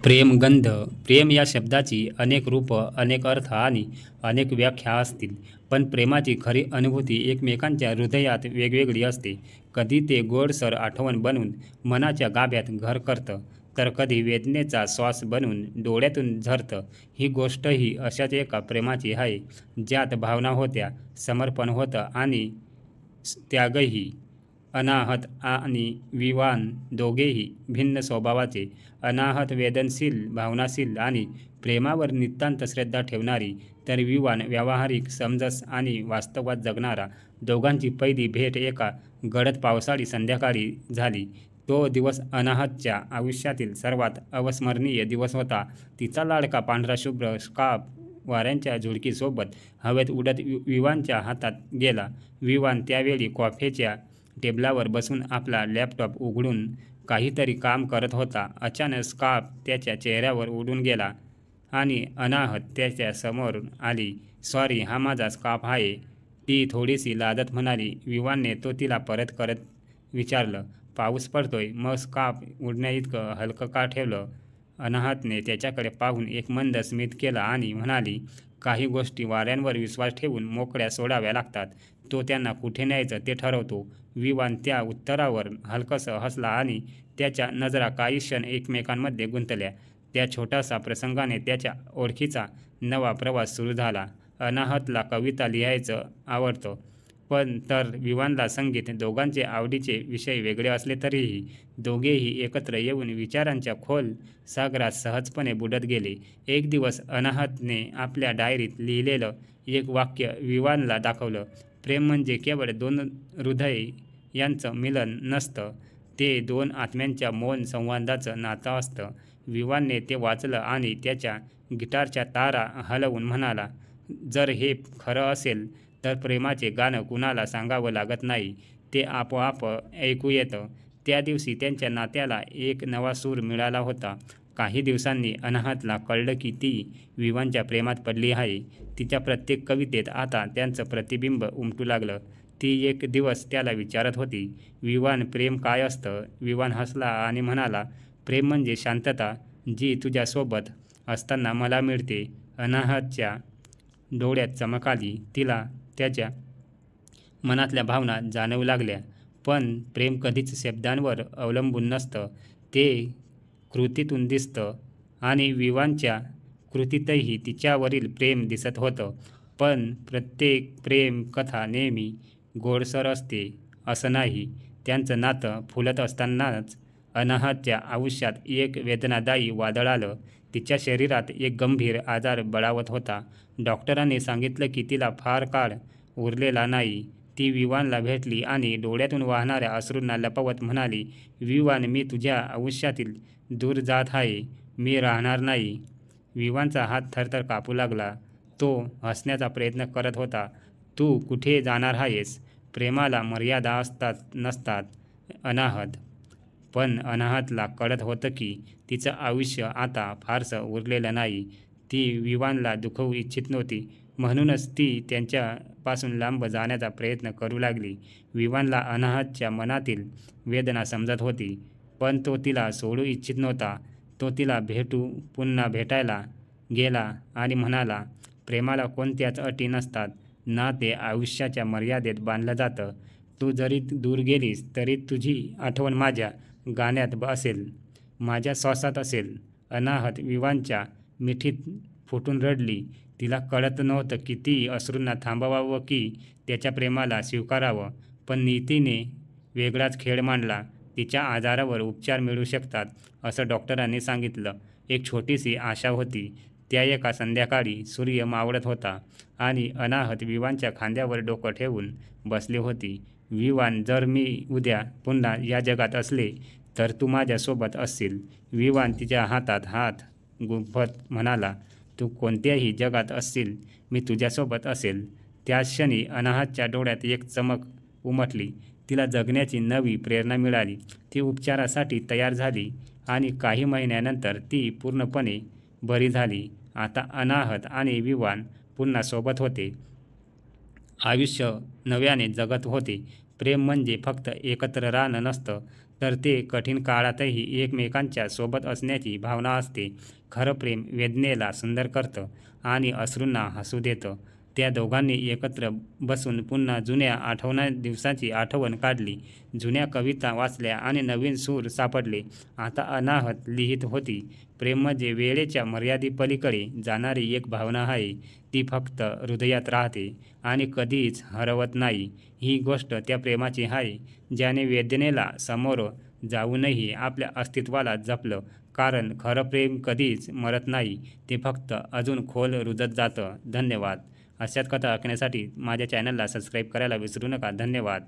प्रेमगंध. प्रेम या शब्दाची अनेक रूपं, अनेक अर्थ आणि अनेक व्याख्या असतील, पण प्रेमाची खरी अनुभूती एकमेकांच्या हृदयात वेगवेगळी असते. कधी ते गोडसर आठवण बनून मनाच्या गाभ्यात घर करतं, तर कधी वेदनेचा श्वास बनून डोळ्यातून झरतं. ही गोष्टही अशाच एका प्रेमाची आहे, ज्यात भावना होत्या, समर्पण होतं आणि त्यागही. अनाहत आणि विवान दोघेही भिन्न स्वभावाचे. अनाहत वेदनशील, भावनाशील आणि प्रेमावर नितांत श्रद्धा ठेवणारी, तर विवान व्यावहारिक, समंजस आणि वास्तवात जगणारा. दोघांची पहिली भेट एका गडद पावसाळी संध्याकाळी झाली. तो दिवस अनाहतच्या आयुष्यातील सर्वात अविस्मरणीय दिवस होता. तिचा लाडका पांढरा शुभ्र स्कार्फ वाऱ्यांच्या झुळकीसोबत हवेत उडत विवानच्या हातात गेला. विवान त्यावेळी कॉफीच्या टेबलावर बसून आपला लॅपटॉप उघडून काहीतरी काम करत होता. अचानक स्कार्फ त्याच्या चेहऱ्यावर उडून गेला आणि अनाहत त्याच्या समोर आली. "सॉरी, हा माझा स्कार्फ आहे," ती थोडीशी लाजत म्हणाली. विवानने तो तिला परत करत विचारलं, "पाऊस पडतोय, मग स्कार्फ उडण्याइतकं हलकं का ठेवलं?" अनाहतने त्याच्याकडे पाहून एक मंद स्मित केलं आणि म्हणाली, "काही गोष्टी वाऱ्यांवर विश्वास ठेवून मोकळ्या सोडाव्या लागतात. तो त्यांना कुठे न्यायचं ते ठरवतो." विवान त्या उत्तरावर हलकंसं हसला आणि त्याच्या नजरा काही क्षण एकमेकांमध्ये गुंतल्या. त्या छोट्याशा प्रसंगाने त्याच्या ओळखीचा नवा प्रवास सुरू झाला. अनाहतला कविता लिहायचं आवडतं, पण तर विवानला संगीत. दोघांचे आवडीचे विषय वेगळे असले तरीही दोघेही एकत्र येऊन विचारांच्या खोल सागरात सहजपणे बुडत गेले. एक दिवस अनाहतने आपल्या डायरीत लिहिलेलं एक वाक्य विवानला दाखवलं. "प्रेम म्हणजे केवळ दोन हृदय यांचं मिलन नसतं, ते दोन आत्म्यांच्या मौन संवादाचं नातं असतं." विवानने ते वाचलं आणि त्याच्या गिटारच्या तारा हलवून म्हणाला, "जर हे खरं असेल तर प्रेमाचे गाणं कुणाला सांगावं लागत नाही, ते आपोआप ऐकू येतं." त्या दिवशी त्यांच्या नात्याला एक नवा सूर मिळाला होता. काही दिवसांनी अनाहतला कळलं की ती विवानच्या प्रेमात पडली आहे. तिच्या प्रत्येक कवितेत आता त्याचं प्रतिबिंब उमटू लागलं. ती एक दिवस त्याला विचारत होती, "विवान, प्रेम काय असतं?" विवान हसला आणि म्हणाला, "प्रेम म्हणजे शांतता, जी तुझ्यासोबत असताना मला मिळते." अनाहतच्या डोळ्यात चमक आली. तिला त्याच्या मनातल्या भावना जाणवू लागल्या. पण प्रेम कधीच शब्दांवर अवलंबून नसतं, ते कृतीतून दिसतं आणि विवानच्या कृतीतही तिच्यावरील प्रेम दिसत होतं. पण प्रत्येक प्रेम कथा नेहमी गोडसर असते असं नाही. त्यांचं नातं फुलत असतानाच अनाहतच्या आयुष्यात एक वेदनादायी वादळ आलं. तिच्या शरीरात एक गंभीर आजार बळावत होता. डॉक्टरांनी सांगितलं की तिला फार काळ उरलेला नाही. ती विवानला भेटली आणि डोळ्यातून वाहणाऱ्या अश्रूंना लपवत म्हणाली, "विवान, मी तुझ्या आयुष्यातील दूर जात आहे. मी राहणार नाही." विवानचा हात थरथर कापू लागला. तो हसण्याचा प्रयत्न करत होता. "तू कुठे जाणार आहेस? प्रेमाला मर्यादा असतात नसतात, अनाहत." पण अनाहतला कळत होतं की तिचं आयुष्य आता फारसं उरलेलं नाही. ती विवानला दुखवू इच्छित नव्हती, म्हणूनच ती त्यांच्यापासून लांब जाण्याचा प्रयत्न करू लागली. विवानला अनाहतच्या मनातील वेदना समजत होती, पण तो तिला सोडू इच्छित नव्हता. तो तिला पुन्हा भेटायला गेला आणि म्हणाला, "प्रेमाला कोणत्याच अटी नसतात ना, ते आयुष्याच्या मर्यादेत बांधलं जातं. तू जरी दूर गेलीस तरी तुझी आठवण माझ्या गाण्यात असेल, माझ्या श्वासात असेल." अनाहत विवानच्या मिठीत फुटून रडली. तिला कळत नव्हतं की ती अश्रूंना थांबवावं की त्याच्या प्रेमाला स्वीकारावं. पण नीतीने वेगळाच खेळ मांडला. तिच्या आजारावर उपचार मिळू शकतात असं डॉक्टरांनी सांगितलं. एक छोटीशी आशा होती. त्या एका संध्याकाळी सूर्य मावळत होता आणि अनाहत विवानच्या खांद्यावर डोकं ठेवून बसली होती. "विवान, जर मी उद्या पुन्हा या जगात असले तर तू माझ्यासोबत असशील." विवान तिच्या हातात हात गुंफत म्हणाला, "तू कोणत्याही जगात असशील, मी तुझ्यासोबत असेल." त्याच क्षणी अनाहतच्या डोळ्यात एक चमक उमटली. तिला जगण्याची नवी प्रेरणा मिळाली. ती उपचारासाठी तयार झाली आणि काही महिन्यानंतर ती पूर्णपणे बरी झाली. आता अनाहत आणि विवान पुन्हा सोबत होते. आयुष्य नव्याने जगत होते. प्रेम म्हणजे फक्त एकत्र राहणं नसतं, तर ते कठीण काळातही एकमेकांच्या सोबत असण्याची भावना असते. खरं प्रेम वेदनेला सुंदर करतं आणि अश्रूंना हसू देतं. त्या दोघांनी एकत्र बसून पुन्हा जुन्या दिवसाची आठवण काढली. जुन्या कविता वाचल्या आणि नवीन सूर सापडले. आता अनाहत लिहित होती, प्रेम म्हणजे वेळेच्या मर्यादेपलीकडे जाणारी एक भावना आहे. ती फक्त हृदयात राहते आणि कधीच हरवत नाही. ही गोष्ट त्या प्रेमाची आहे, ज्याने वेदनेला समोर जाऊनही आपल्या अस्तित्वाला जपलं. कारण खरं प्रेम कधीच मरत नाही, ते फक्त अजून खोल रुजत जातं. धन्यवाद. अशाच कथा ऐकण्यासाठी माझ्या चॅनलला सबस्क्राईब करायला विसरू नका. धन्यवाद.